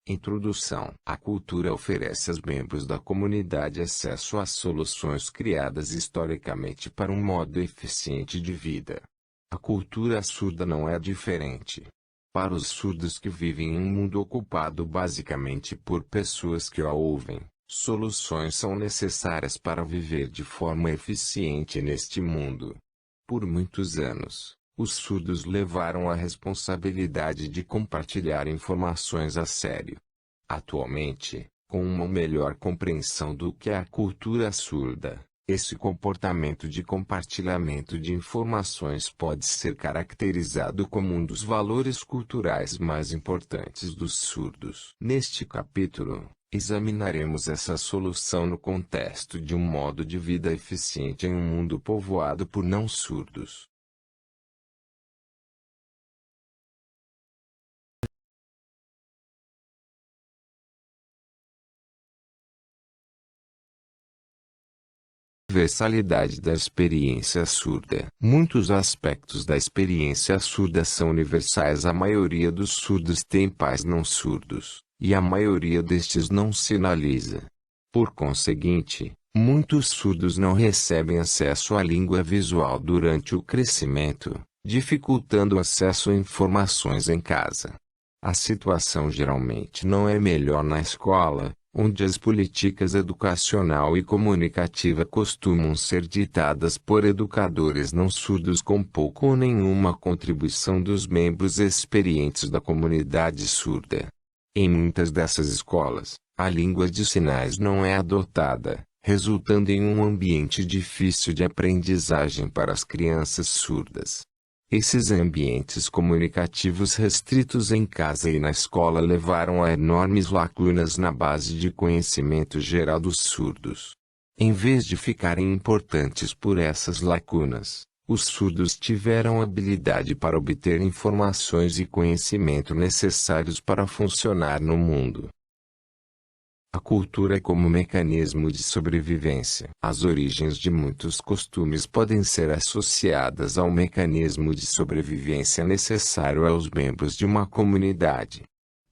Introdução. A cultura oferece aos membros da comunidade acesso às soluções criadas historicamente para um modo eficiente de vida. A cultura surda não é diferente. Para os surdos que vivem em um mundo ocupado basicamente por pessoas que a ouvem, soluções são necessárias para viver de forma eficiente neste mundo. Por muitos anos, os surdos levaram a responsabilidade de compartilhar informações a sério. Atualmente, com uma melhor compreensão do que é a cultura surda, esse comportamento de compartilhamento de informações pode ser caracterizado como um dos valores culturais mais importantes dos surdos. Neste capítulo, examinaremos essa solução no contexto de um modo de vida eficiente em um mundo povoado por não surdos. Universalidade da experiência surda. Muitos aspectos da experiência surda são universais. A maioria dos surdos tem pais não surdos, e a maioria destes não sinaliza. Por conseguinte, muitos surdos não recebem acesso à língua visual durante o crescimento, dificultando o acesso a informações em casa. A situação geralmente não é melhor na escola, onde as políticas educacional e comunicativa costumam ser ditadas por educadores não surdos com pouco ou nenhuma contribuição dos membros experientes da comunidade surda. Em muitas dessas escolas, a língua de sinais não é adotada, resultando em um ambiente difícil de aprendizagem para as crianças surdas. Esses ambientes comunicativos restritos em casa e na escola levaram a enormes lacunas na base de conhecimento geral dos surdos. Em vez de ficarem importantes por essas lacunas, os surdos tiveram habilidade para obter informações e conhecimento necessários para funcionar no mundo. A cultura como mecanismo de sobrevivência. As origens de muitos costumes podem ser associadas ao mecanismo de sobrevivência necessário aos membros de uma comunidade.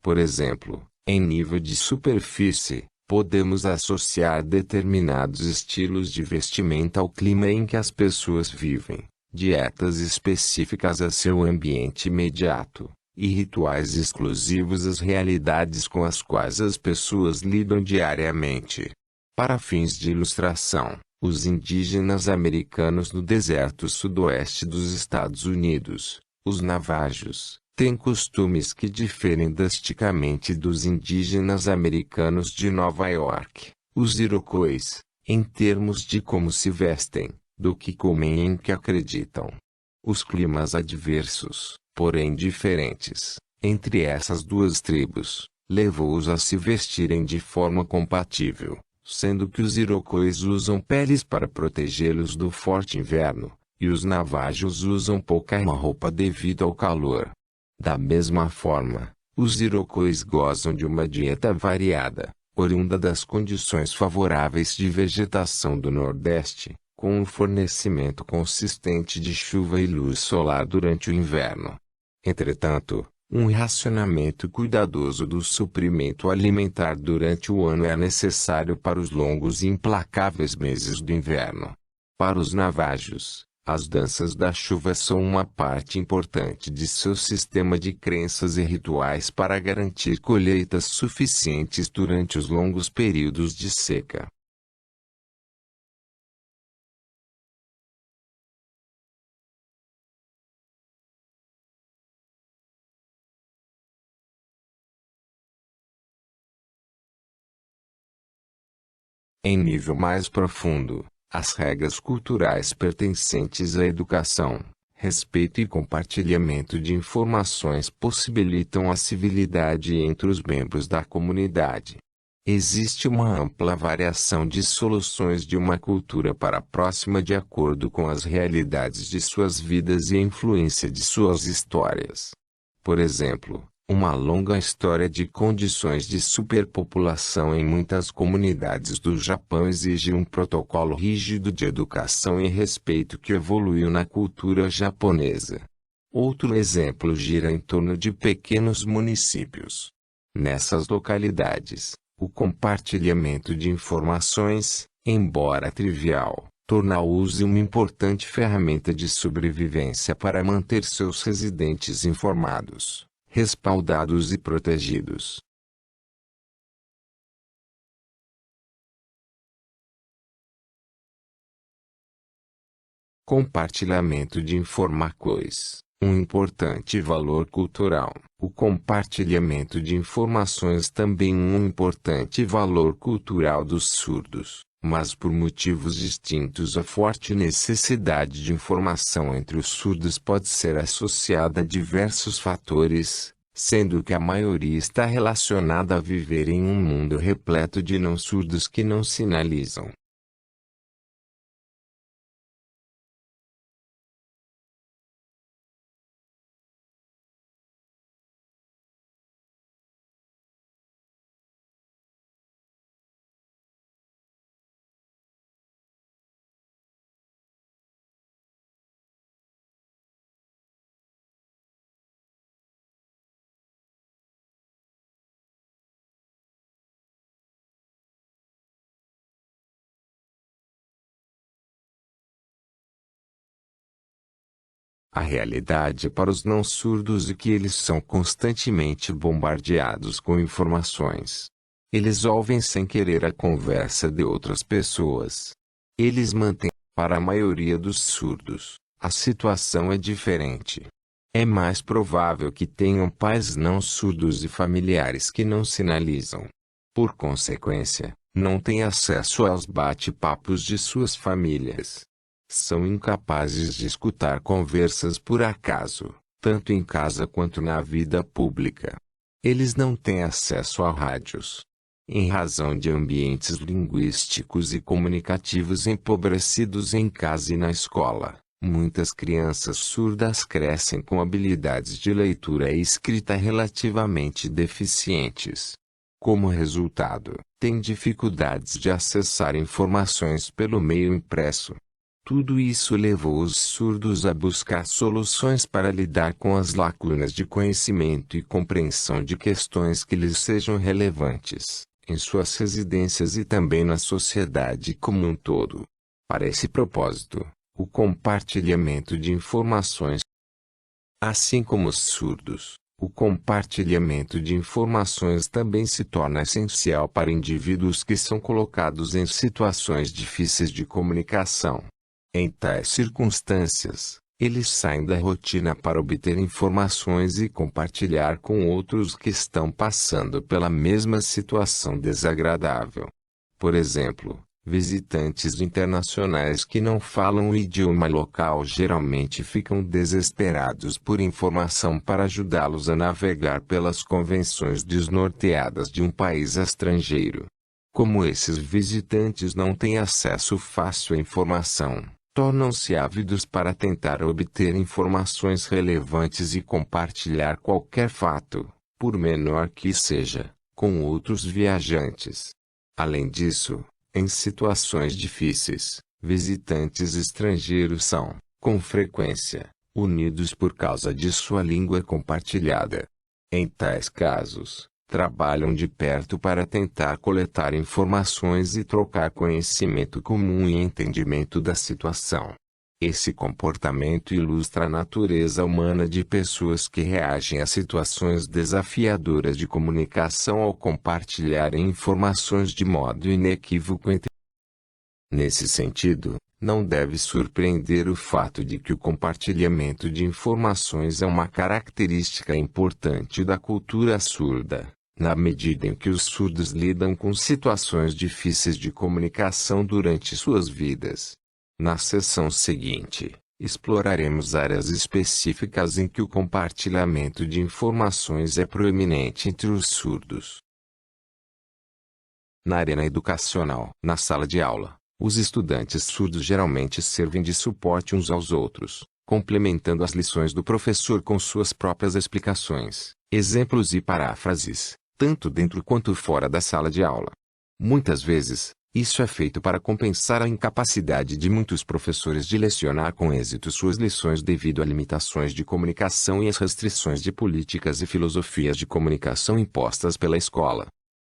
Por exemplo, em nível de superfície, podemos associar determinados estilos de vestimenta ao clima em que as pessoas vivem, dietas específicas a seu ambiente imediato, e rituais exclusivos às realidades com as quais as pessoas lidam diariamente. Para fins de ilustração, os indígenas americanos no deserto sudoeste dos Estados Unidos, os navajos, têm costumes que diferem drasticamente dos indígenas americanos de Nova York, os Iroquois, em termos de como se vestem, do que comem e em que acreditam. Os climas adversos, porém diferentes, entre essas duas tribos, levou-os a se vestirem de forma compatível, sendo que os Iroquois usam peles para protegê-los do forte inverno, e os navajos usam pouca roupa devido ao calor. Da mesma forma, os Iroquois gozam de uma dieta variada, oriunda das condições favoráveis de vegetação do Nordeste, com um fornecimento consistente de chuva e luz solar durante o inverno. Entretanto, um racionamento cuidadoso do suprimento alimentar durante o ano é necessário para os longos e implacáveis meses do inverno. Para os navajos, as danças da chuva são uma parte importante de seu sistema de crenças e rituais para garantir colheitas suficientes durante os longos períodos de seca. Em nível mais profundo, as regras culturais pertencentes à educação, respeito e compartilhamento de informações possibilitam a civilidade entre os membros da comunidade. Existe uma ampla variação de soluções de uma cultura para a próxima de acordo com as realidades de suas vidas e a influência de suas histórias. Por exemplo, uma longa história de condições de superpopulação em muitas comunidades do Japão exige um protocolo rígido de educação e respeito que evoluiu na cultura japonesa. Outro exemplo gira em torno de pequenos municípios. Nessas localidades, o compartilhamento de informações, embora trivial, torna o uso uma importante ferramenta de sobrevivência para manter seus residentes informados, respaldados e protegidos. Compartilhamento de informações. Um importante valor cultural. O compartilhamento de informações também um importante valor cultural dos surdos, mas por motivos distintos a forte necessidade de informação entre os surdos pode ser associada a diversos fatores, sendo que a maioria está relacionada a viver em um mundo repleto de não-surdos que não sinalizam. A realidade para os não-surdos é que eles são constantemente bombardeados com informações. Eles ouvem sem querer a conversa de outras pessoas. Eles mantêm. Para a maioria dos surdos, a situação é diferente. É mais provável que tenham pais não-surdos e familiares que não sinalizam. Por consequência, não têm acesso aos bate-papos de suas famílias. São incapazes de escutar conversas por acaso, tanto em casa quanto na vida pública. Eles não têm acesso a rádios. Em razão de ambientes linguísticos e comunicativos empobrecidos em casa e na escola, muitas crianças surdas crescem com habilidades de leitura e escrita relativamente deficientes. Como resultado, têm dificuldades de acessar informações pelo meio impresso. Tudo isso levou os surdos a buscar soluções para lidar com as lacunas de conhecimento e compreensão de questões que lhes sejam relevantes, em suas residências e também na sociedade como um todo. Para esse propósito, o compartilhamento de informações. Assim como os surdos, o compartilhamento de informações também se torna essencial para indivíduos que são colocados em situações difíceis de comunicação. Em tais circunstâncias, eles saem da rotina para obter informações e compartilhar com outros que estão passando pela mesma situação desagradável. Por exemplo, visitantes internacionais que não falam o idioma local geralmente ficam desesperados por informação para ajudá-los a navegar pelas convenções desnorteadas de um país estrangeiro. Como esses visitantes não têm acesso fácil à informação, tornam-se ávidos para tentar obter informações relevantes e compartilhar qualquer fato, por menor que seja, com outros viajantes. Além disso, em situações difíceis, visitantes estrangeiros são, com frequência, unidos por causa de sua língua compartilhada. Em tais casos, trabalham de perto para tentar coletar informações e trocar conhecimento comum e entendimento da situação. Esse comportamento ilustra a natureza humana de pessoas que reagem a situações desafiadoras de comunicação ao compartilharem informações de modo inequívoco entre. Nesse sentido, não deve surpreender o fato de que o compartilhamento de informações é uma característica importante da cultura surda, na medida em que os surdos lidam com situações difíceis de comunicação durante suas vidas. Na sessão seguinte, exploraremos áreas específicas em que o compartilhamento de informações é proeminente entre os surdos. Na arena educacional, na sala de aula, os estudantes surdos geralmente servem de suporte uns aos outros, complementando as lições do professor com suas próprias explicações, exemplos e paráfrases, tanto dentro quanto fora da sala de aula. Muitas vezes, Isso é feito para compensar a incapacidade de muitos professores de lecionar com êxito suas lições devido a limitações de comunicação e as restrições de políticas e filosofias de comunicação impostas pela escola.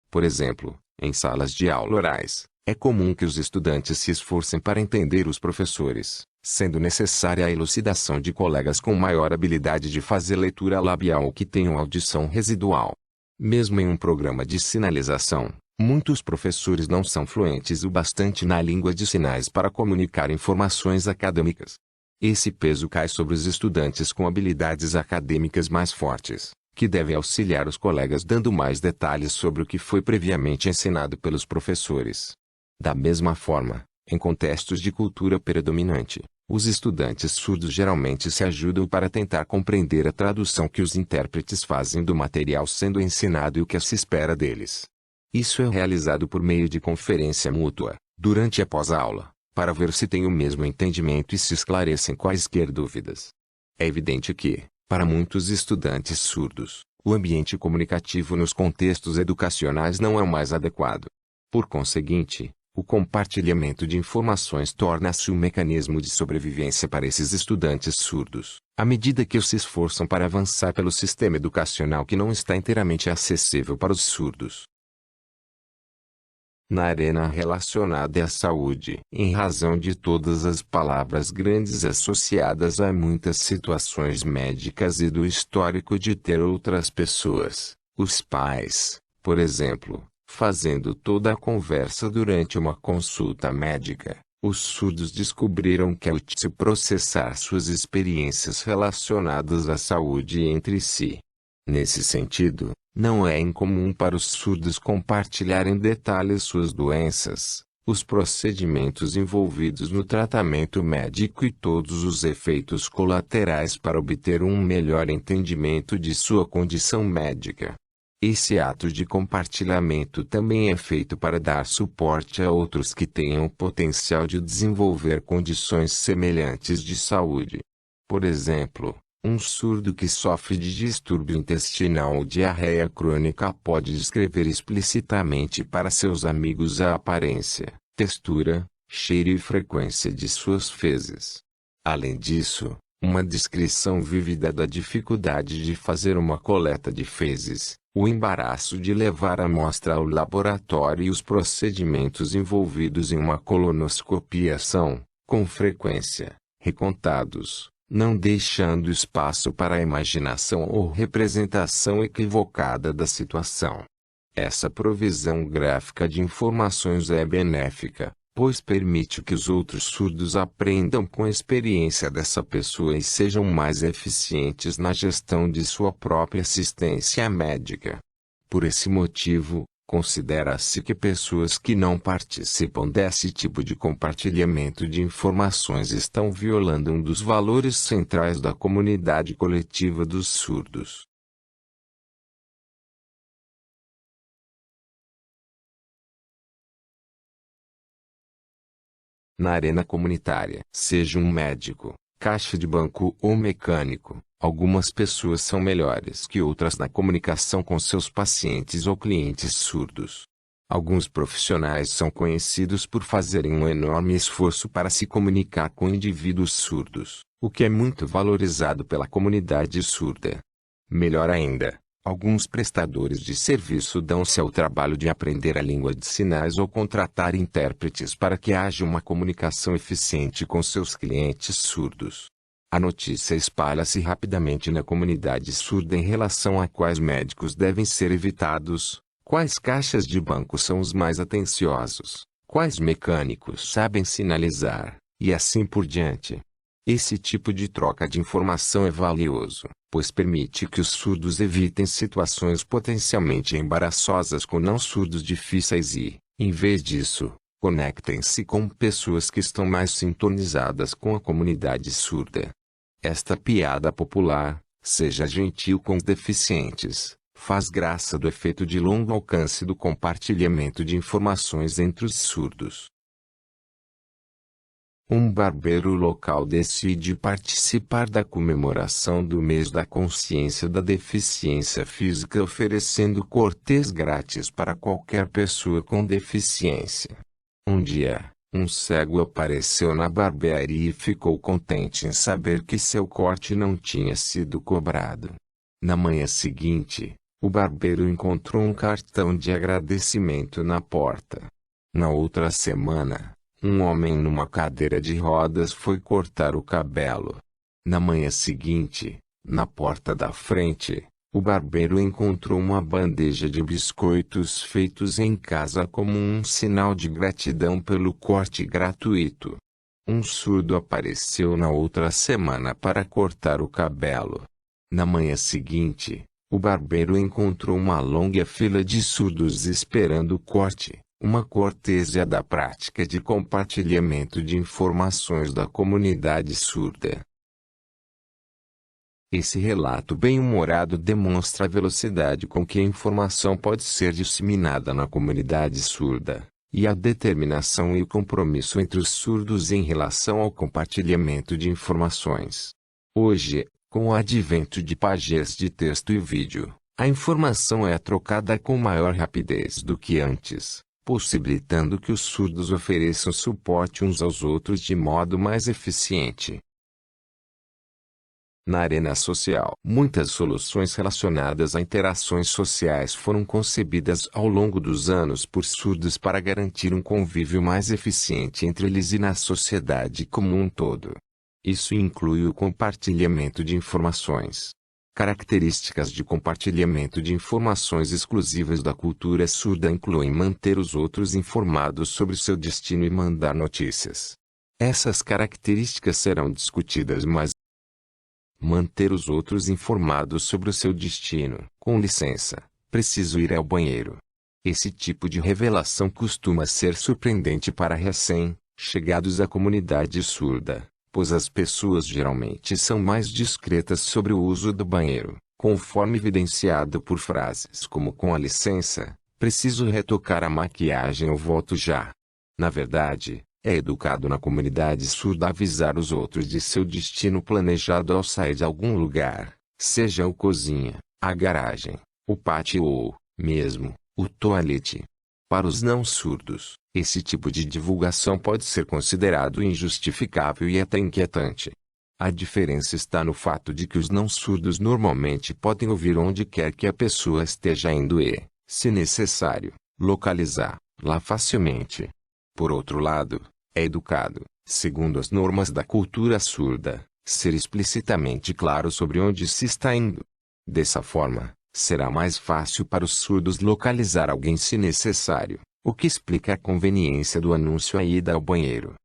Por exemplo, em salas de aula orais, é comum que os estudantes se esforcem para entender os professores, sendo necessária a elucidação de colegas com maior habilidade de fazer leitura labial ou que tenham audição residual. Mesmo em um programa de sinalização, muitos professores não são fluentes o bastante na língua de sinais para comunicar informações acadêmicas. Esse peso cai sobre os estudantes com habilidades acadêmicas mais fortes, que devem auxiliar os colegas dando mais detalhes sobre o que foi previamente ensinado pelos professores. Da mesma forma, em contextos de cultura predominante, os estudantes surdos geralmente se ajudam para tentar compreender a tradução que os intérpretes fazem do material sendo ensinado e o que se espera deles. Isso é realizado por meio de conferência mútua, durante e após a aula, para ver se têm o mesmo entendimento e se esclarecem quaisquer dúvidas. É evidente que, para muitos estudantes surdos, o ambiente comunicativo nos contextos educacionais não é o mais adequado. Por conseguinte, o compartilhamento de informações torna-se um mecanismo de sobrevivência para esses estudantes surdos, à medida que se esforçam para avançar pelo sistema educacional que não está inteiramente acessível para os surdos. Na arena relacionada à saúde, em razão de todas as palavras grandes associadas a muitas situações médicas e do histórico de ter outras pessoas, os pais, por exemplo, fazendo toda a conversa durante uma consulta médica, os surdos descobriram que é útil processar suas experiências relacionadas à saúde entre si. Nesse sentido, não é incomum para os surdos compartilharem em detalhes suas doenças, os procedimentos envolvidos no tratamento médico e todos os efeitos colaterais para obter um melhor entendimento de sua condição médica. Esse ato de compartilhamento também é feito para dar suporte a outros que tenham o potencial de desenvolver condições semelhantes de saúde. Por exemplo, um surdo que sofre de distúrbio intestinal ou diarreia crônica pode descrever explicitamente para seus amigos a aparência, textura, cheiro e frequência de suas fezes. Além disso, uma descrição vívida da dificuldade de fazer uma coleta de fezes, o embaraço de levar a amostra ao laboratório e os procedimentos envolvidos em uma colonoscopia são, com frequência, recontados, não deixando espaço para a imaginação ou representação equivocada da situação. Essa provisão gráfica de informações é benéfica, pois permite que os outros surdos aprendam com a experiência dessa pessoa e sejam mais eficientes na gestão de sua própria assistência médica. Por esse motivo, considera-se que pessoas que não participam desse tipo de compartilhamento de informações estão violando um dos valores centrais da comunidade coletiva dos surdos. Na arena comunitária, seja um médico, caixa de banco ou mecânico, algumas pessoas são melhores que outras na comunicação com seus pacientes ou clientes surdos. Alguns profissionais são conhecidos por fazerem um enorme esforço para se comunicar com indivíduos surdos, o que é muito valorizado pela comunidade surda. Melhor ainda, alguns prestadores de serviço dão-se ao trabalho de aprender a língua de sinais ou contratar intérpretes para que haja uma comunicação eficiente com seus clientes surdos. A notícia espalha-se rapidamente na comunidade surda em relação a quais médicos devem ser evitados, quais caixas de banco são os mais atenciosos, quais mecânicos sabem sinalizar, e assim por diante. Esse tipo de troca de informação é valioso, pois permite que os surdos evitem situações potencialmente embaraçosas com não surdos difíceis e, em vez disso, conectem-se com pessoas que estão mais sintonizadas com a comunidade surda. Esta piada popular, seja gentil com os deficientes, faz graça do efeito de longo alcance do compartilhamento de informações entre os surdos. Um barbeiro local decide participar da comemoração do mês da consciência da deficiência física oferecendo cortes grátis para qualquer pessoa com deficiência. Um dia, um cego apareceu na barbearia e ficou contente em saber que seu corte não tinha sido cobrado. Na manhã seguinte, o barbeiro encontrou um cartão de agradecimento na porta. Na outra semana, um homem numa cadeira de rodas foi cortar o cabelo. Na manhã seguinte, na porta da frente, o barbeiro encontrou uma bandeja de biscoitos feitos em casa como um sinal de gratidão pelo corte gratuito. Um surdo apareceu na outra semana para cortar o cabelo. Na manhã seguinte, o barbeiro encontrou uma longa fila de surdos esperando o corte, uma cortesia da prática de compartilhamento de informações da comunidade surda. Esse relato bem-humorado demonstra a velocidade com que a informação pode ser disseminada na comunidade surda, e a determinação e o compromisso entre os surdos em relação ao compartilhamento de informações. Hoje, com o advento de pagês de texto e vídeo, a informação é trocada com maior rapidez do que antes, possibilitando que os surdos ofereçam suporte uns aos outros de modo mais eficiente. Na arena social, muitas soluções relacionadas a interações sociais foram concebidas ao longo dos anos por surdos para garantir um convívio mais eficiente entre eles e na sociedade como um todo. Isso inclui o compartilhamento de informações. Características de compartilhamento de informações exclusivas da cultura surda incluem manter os outros informados sobre seu destino e mandar notícias. Essas características serão discutidas mais. Manter os outros informados sobre o seu destino. Com licença, preciso ir ao banheiro. Esse tipo de revelação costuma ser surpreendente para recém-chegados à comunidade surda, pois as pessoas geralmente são mais discretas sobre o uso do banheiro, conforme evidenciado por frases como com licença, preciso retocar a maquiagem ou volto já. Na verdade, é educado na comunidade surda avisar os outros de seu destino planejado ao sair de algum lugar, seja a cozinha, a garagem, o pátio ou, mesmo, o toalete. Para os não surdos, esse tipo de divulgação pode ser considerado injustificável e até inquietante. A diferença está no fato de que os não surdos normalmente podem ouvir onde quer que a pessoa esteja indo e, se necessário, localizá-la facilmente. Por outro lado, é educado, segundo as normas da cultura surda, ser explicitamente claro sobre onde se está indo. Dessa forma, será mais fácil para os surdos localizar alguém se necessário, o que explica a conveniência do anúncio à ida ao banheiro.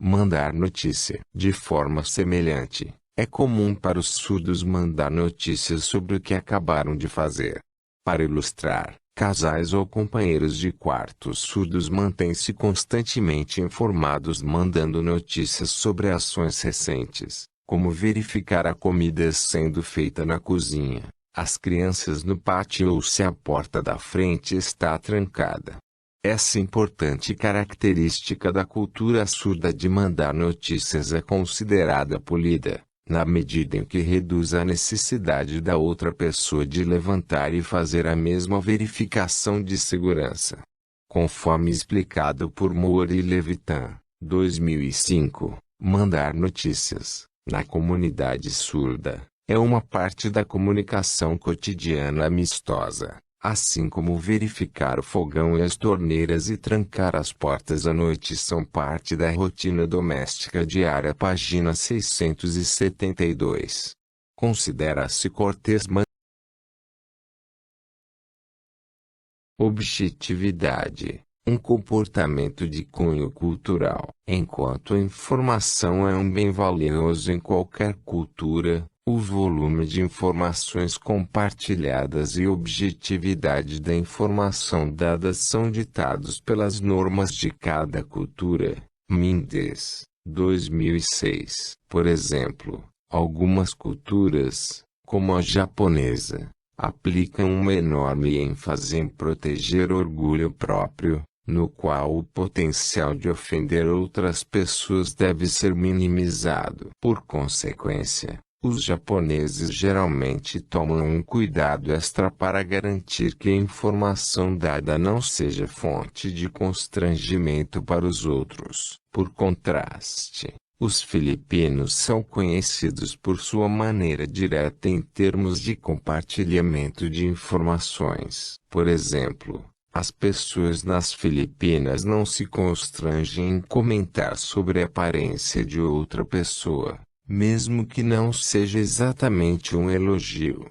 Mandar notícia. De forma semelhante, é comum para os surdos mandar notícias sobre o que acabaram de fazer. Para ilustrar, casais ou companheiros de quarto surdos mantêm-se constantemente informados mandando notícias sobre ações recentes, como verificar a comida sendo feita na cozinha, as crianças no pátio ou se a porta da frente está trancada. Essa importante característica da cultura surda de mandar notícias é considerada polida, na medida em que reduz a necessidade da outra pessoa de levantar e fazer a mesma verificação de segurança. Conforme explicado por Moore e Levitan, 2005, mandar notícias, na comunidade surda, é uma parte da comunicação cotidiana amistosa, assim como verificar o fogão e as torneiras e trancar as portas à noite são parte da rotina doméstica diária. Página 672. Considera-se cortês objetividade, um comportamento de cunho cultural. Enquanto a informação é um bem valioso em qualquer cultura, o volume de informações compartilhadas e objetividade da informação dada são ditados pelas normas de cada cultura. Mendes, 2006. Por exemplo, algumas culturas, como a japonesa, aplicam uma enorme ênfase em proteger o orgulho próprio, no qual o potencial de ofender outras pessoas deve ser minimizado. Por consequência, Os japoneses geralmente tomam um cuidado extra para garantir que a informação dada não seja fonte de constrangimento para os outros. Por contraste, os filipinos são conhecidos por sua maneira direta em termos de compartilhamento de informações. Por exemplo, as pessoas nas Filipinas não se constrangem em comentar sobre a aparência de outra pessoa, mesmo que não seja exatamente um elogio.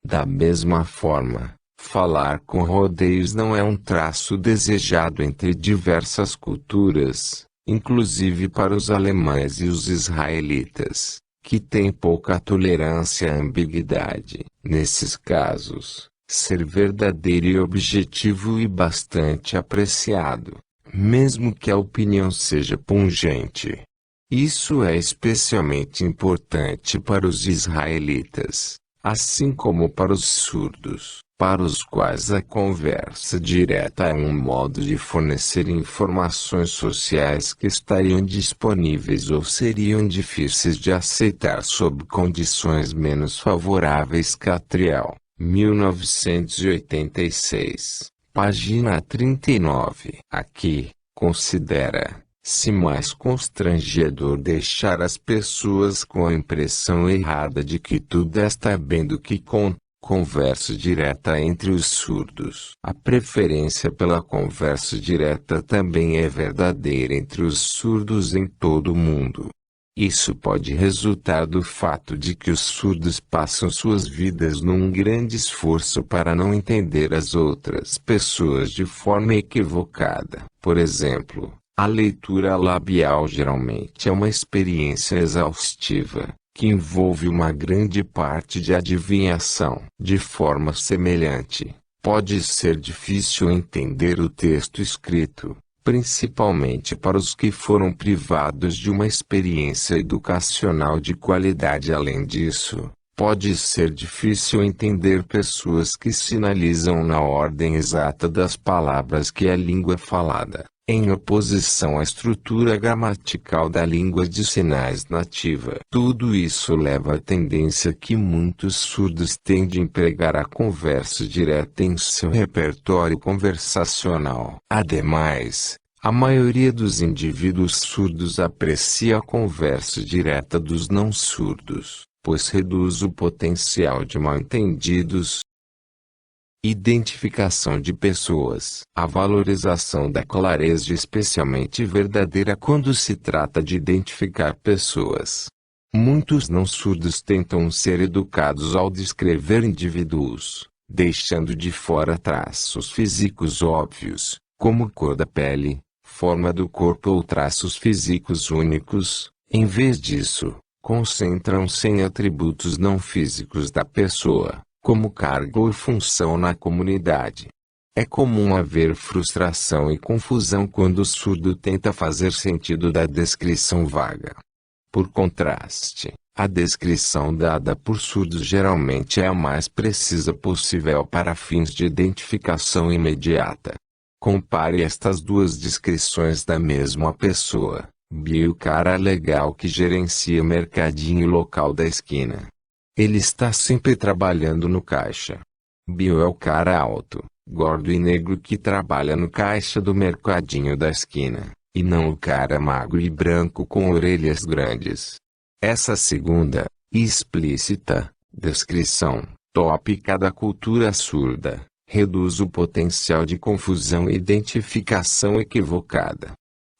Da mesma forma, falar com rodeios não é um traço desejado entre diversas culturas, inclusive para os alemães e os israelitas, que têm pouca tolerância à ambiguidade. Nesses casos, ser verdadeiro e objetivo e bastante apreciado, mesmo que a opinião seja pungente. Isso é especialmente importante para os israelitas, assim como para os surdos, para os quais a conversa direta é um modo de fornecer informações sociais que estariam disponíveis ou seriam difíceis de aceitar sob condições menos favoráveis. Catriel, 1986, página 39. Aqui, considera-se mais constrangedor deixar as pessoas com a impressão errada de que tudo está bem do que com conversa direta entre os surdos. A preferência pela conversa direta também é verdadeira entre os surdos em todo o mundo. Isso pode resultar do fato de que os surdos passam suas vidas num grande esforço para não entender as outras pessoas de forma equivocada. Por exemplo, a leitura labial geralmente é uma experiência exaustiva, que envolve uma grande parte de adivinhação. De forma semelhante, pode ser difícil entender o texto escrito, principalmente para os que foram privados de uma experiência educacional de qualidade. Além disso, pode ser difícil entender pessoas que sinalizam na ordem exata das palavras que a língua falada, em oposição à estrutura gramatical da língua de sinais nativa. Tudo isso leva à tendência que muitos surdos têm de empregar a conversa direta em seu repertório conversacional. Ademais, a maioria dos indivíduos surdos aprecia a conversa direta dos não surdos, pois reduz o potencial de mal-entendidos. Identificação de pessoas. A valorização da clareza é especialmente verdadeira quando se trata de identificar pessoas. Muitos não-surdos tentam ser educados ao descrever indivíduos, deixando de fora traços físicos óbvios, como cor da pele, forma do corpo ou traços físicos únicos. Em vez disso, concentram-se em atributos não físicos da pessoa, como cargo e função na comunidade. É comum haver frustração e confusão quando o surdo tenta fazer sentido da descrição vaga. Por contraste, a descrição dada por surdos geralmente é a mais precisa possível para fins de identificação imediata. Compare estas duas descrições da mesma pessoa, Bill, o cara legal que gerencia o mercadinho local da esquina. Ele está sempre trabalhando no caixa. Bill é o cara alto, gordo e negro que trabalha no caixa do mercadinho da esquina, e não o cara magro e branco com orelhas grandes. Essa segunda, explícita, descrição, tópica da cultura surda, reduz o potencial de confusão e identificação equivocada.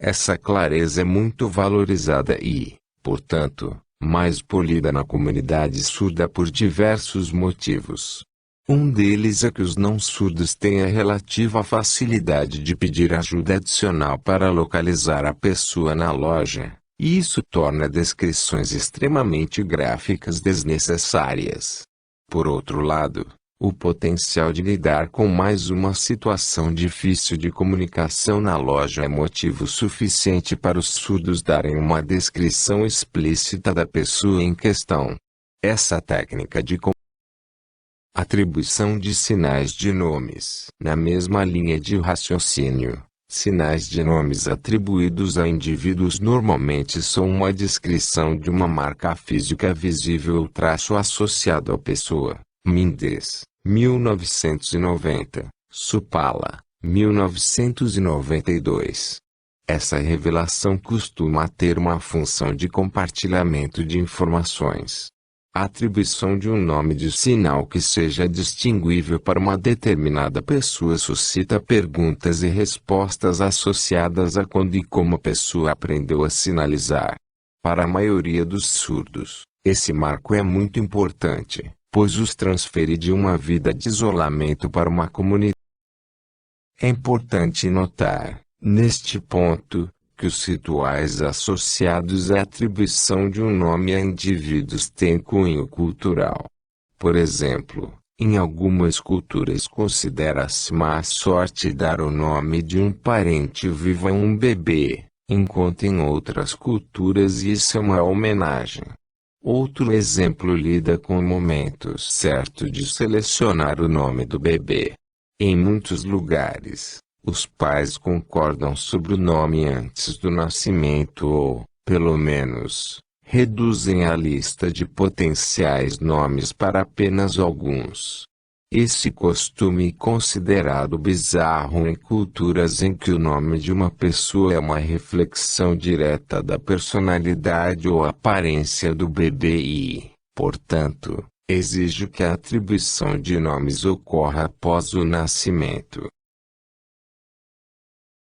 Essa clareza é muito valorizada e, portanto, mais polida na comunidade surda por diversos motivos. Um deles é que os não surdos têm a relativa facilidade de pedir ajuda adicional para localizar a pessoa na loja, e isso torna descrições extremamente gráficas desnecessárias. Por outro lado, o potencial de lidar com mais uma situação difícil de comunicação na loja é motivo suficiente para os surdos darem uma descrição explícita da pessoa em questão. Essa técnica de atribuição de sinais de nomes. Na mesma linha de raciocínio, sinais de nomes atribuídos a indivíduos normalmente são uma descrição de uma marca física visível ou traço associado à pessoa. Mendes, 1990, Supala, 1992. Essa revelação costuma ter uma função de compartilhamento de informações. A atribuição de um nome de sinal que seja distinguível para uma determinada pessoa suscita perguntas e respostas associadas a quando e como a pessoa aprendeu a sinalizar. Para a maioria dos surdos, esse marco é muito importante, pois os transfere de uma vida de isolamento para uma comunidade. É importante notar, neste ponto, que os rituais associados à atribuição de um nome a indivíduos têm cunho cultural. Por exemplo, em algumas culturas considera-se má sorte dar o nome de um parente vivo a um bebê, enquanto em outras culturas isso é uma homenagem. Outro exemplo lida com o momento certo de selecionar o nome do bebê. Em muitos lugares, os pais concordam sobre o nome antes do nascimento ou, pelo menos, reduzem a lista de potenciais nomes para apenas alguns. Esse costume é considerado bizarro em culturas em que o nome de uma pessoa é uma reflexão direta da personalidade ou aparência do bebê e, portanto, exige que a atribuição de nomes ocorra após o nascimento.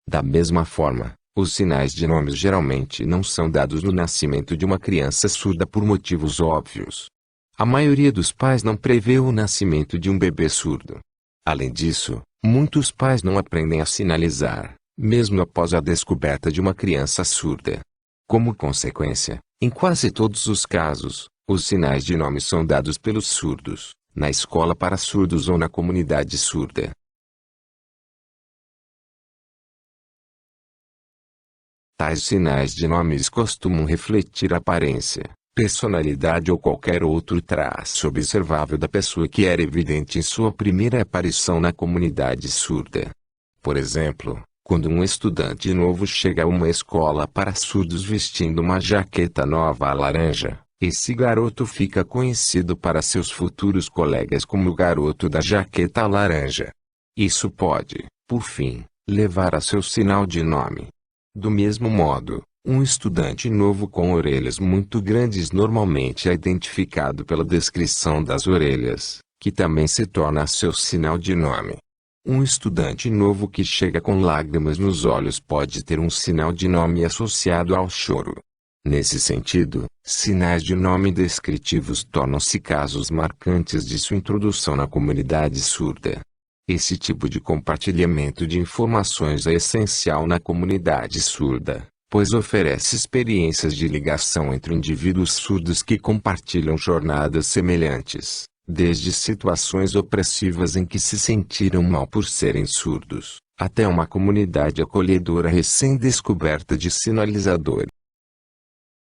Da mesma forma, os sinais de nomes geralmente não são dados no nascimento de uma criança surda por motivos óbvios. A maioria dos pais não prevê o nascimento de um bebê surdo. Além disso, muitos pais não aprendem a sinalizar, mesmo após a descoberta de uma criança surda. Como consequência, em quase todos os casos, os sinais de nome são dados pelos surdos, na escola para surdos ou na comunidade surda. Tais sinais de nomes costumam refletir aparência, personalidade ou qualquer outro traço observável da pessoa que era evidente em sua primeira aparição na comunidade surda. Por exemplo, quando um estudante novo chega a uma escola para surdos vestindo uma jaqueta nova laranja, esse garoto fica conhecido para seus futuros colegas como o garoto da jaqueta laranja. Isso pode, por fim, levar a seu sinal de nome. Do mesmo modo, um estudante novo com orelhas muito grandes normalmente é identificado pela descrição das orelhas, que também se torna seu sinal de nome. Um estudante novo que chega com lágrimas nos olhos pode ter um sinal de nome associado ao choro. Nesse sentido, sinais de nome descritivos tornam-se casos marcantes de sua introdução na comunidade surda. Esse tipo de compartilhamento de informações é essencial na comunidade surda, pois oferece experiências de ligação entre indivíduos surdos que compartilham jornadas semelhantes, desde situações opressivas em que se sentiram mal por serem surdos, até uma comunidade acolhedora recém-descoberta de sinalizadores.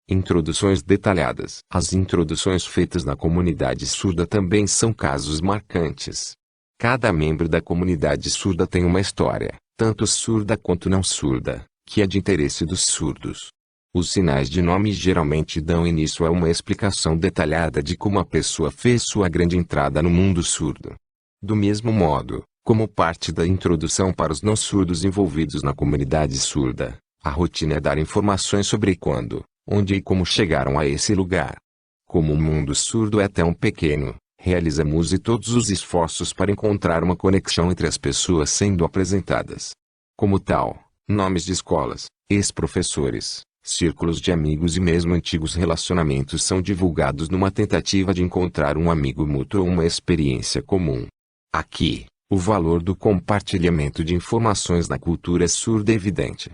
Introduções detalhadas. As introduções feitas na comunidade surda também são casos marcantes. Cada membro da comunidade surda tem uma história, tanto surda quanto não surda, que é de interesse dos surdos. Os sinais de nome geralmente dão início a uma explicação detalhada de como a pessoa fez sua grande entrada no mundo surdo. Do mesmo modo, como parte da introdução para os não surdos envolvidos na comunidade surda, a rotina é dar informações sobre quando, onde e como chegaram a esse lugar. Como o mundo surdo é tão pequeno, realizamos todos os esforços para encontrar uma conexão entre as pessoas sendo apresentadas. Como tal, nomes de escolas, ex-professores, círculos de amigos e mesmo antigos relacionamentos são divulgados numa tentativa de encontrar um amigo mútuo ou uma experiência comum. Aqui, o valor do compartilhamento de informações na cultura surda é evidente.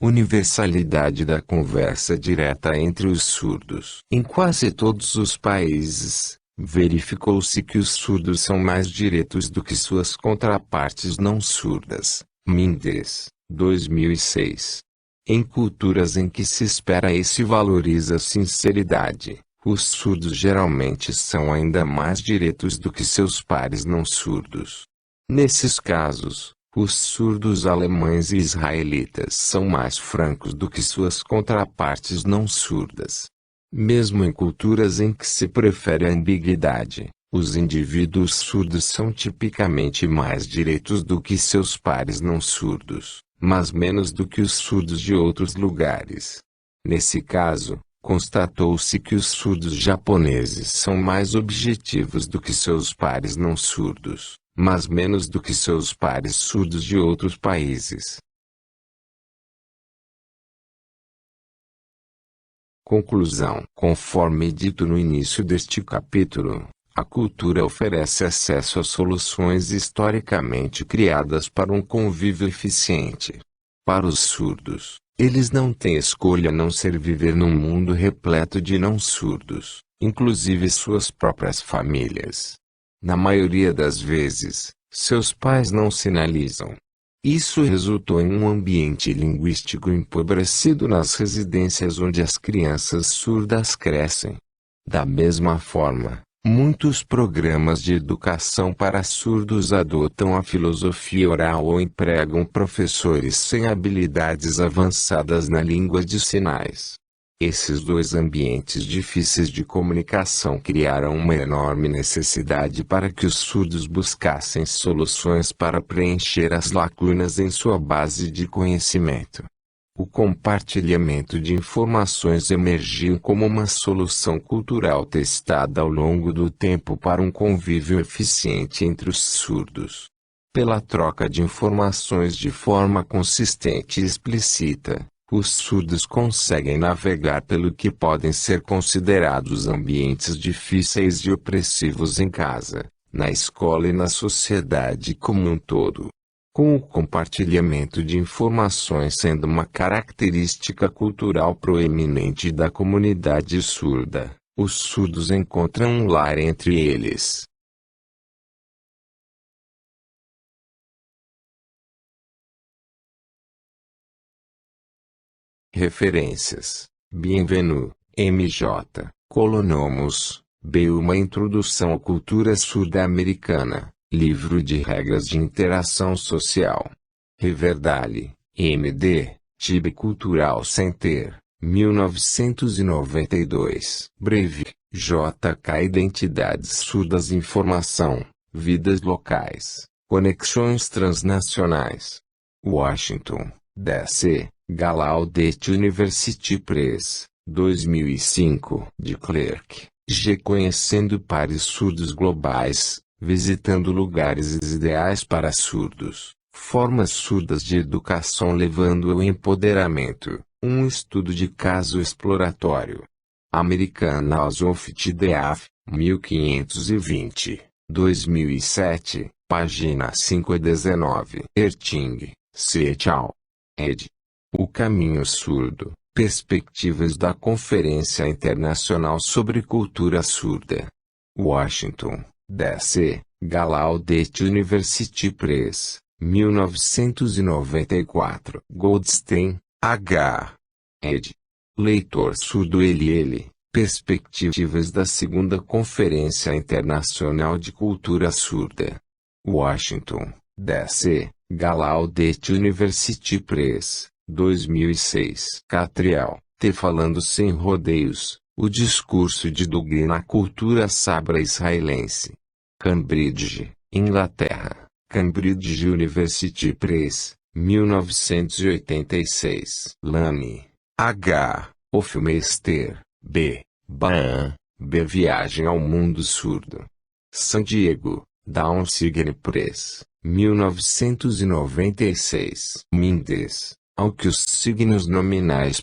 Universalidade da conversa direta entre os surdos. Em quase todos os países, verificou-se que os surdos são mais diretos do que suas contrapartes não surdas. Mendes, 2006. Em culturas em que se espera e se valoriza a sinceridade, os surdos geralmente são ainda mais diretos do que seus pares não surdos. Nesses casos, os surdos alemães e israelitas são mais francos do que suas contrapartes não surdas. Mesmo em culturas em que se prefere a ambiguidade, os indivíduos surdos são tipicamente mais diretos do que seus pares não surdos, mas menos do que os surdos de outros lugares. Nesse caso, constatou-se que os surdos japoneses são mais objetivos do que seus pares não surdos, mas menos do que seus pares surdos de outros países. Conclusão. Conforme dito no início deste capítulo, a cultura oferece acesso a soluções historicamente criadas para um convívio eficiente. Para os surdos, eles não têm escolha a não ser viver num mundo repleto de não surdos, inclusive suas próprias famílias. Na maioria das vezes, seus pais não sinalizam. Isso resultou em um ambiente linguístico empobrecido nas residências onde as crianças surdas crescem. Da mesma forma, muitos programas de educação para surdos adotam a filosofia oral ou empregam professores sem habilidades avançadas na língua de sinais. Esses dois ambientes difíceis de comunicação criaram uma enorme necessidade para que os surdos buscassem soluções para preencher as lacunas em sua base de conhecimento. O compartilhamento de informações emergiu como uma solução cultural testada ao longo do tempo para um convívio eficiente entre os surdos. Pela troca de informações de forma consistente e explícita, os surdos conseguem navegar pelo que podem ser considerados ambientes difíceis e opressivos em casa, na escola e na sociedade como um todo. Com o compartilhamento de informações sendo uma característica cultural proeminente da comunidade surda, os surdos encontram um lar entre eles. Referências: Bienvenue, M.J., Colonomos, B. Uma Introdução à Cultura Surda-Americana, Livro de Regras de Interação Social. Riverdale, M.D., Tibe Cultural Center, 1992. Breve, J.K. Identidades Surdas Informação, Vidas Locais, Conexões Transnacionais. Washington, D.C., Gallaudet University Press, 2005. De Clerc, G. Conhecendo pares surdos globais, visitando lugares ideais para surdos, formas surdas de educação levando ao empoderamento, um estudo de caso exploratório. American House of TDF, 1520, 2007, página 5 a 19. Erting, C. et al. Ed. O Caminho Surdo, Perspectivas da Conferência Internacional sobre Cultura Surda. Washington, D.C., Gallaudet University Press, 1994. Goldstein, H. Ed. Leitor surdo ele. Perspectivas da Segunda Conferência Internacional de Cultura Surda. Washington, D.C., Gallaudet University Press, 2006. Catriel, T. Falando Sem Rodeios, o discurso de Dugin na cultura sabra israelense. Cambridge, Inglaterra, Cambridge University Press, 1986. Lamy, H. Hofmeister, B. Baan, B. Viagem ao Mundo Surdo. San Diego, Down Signal Press, 1996. Mendes, Ao que os signos nominais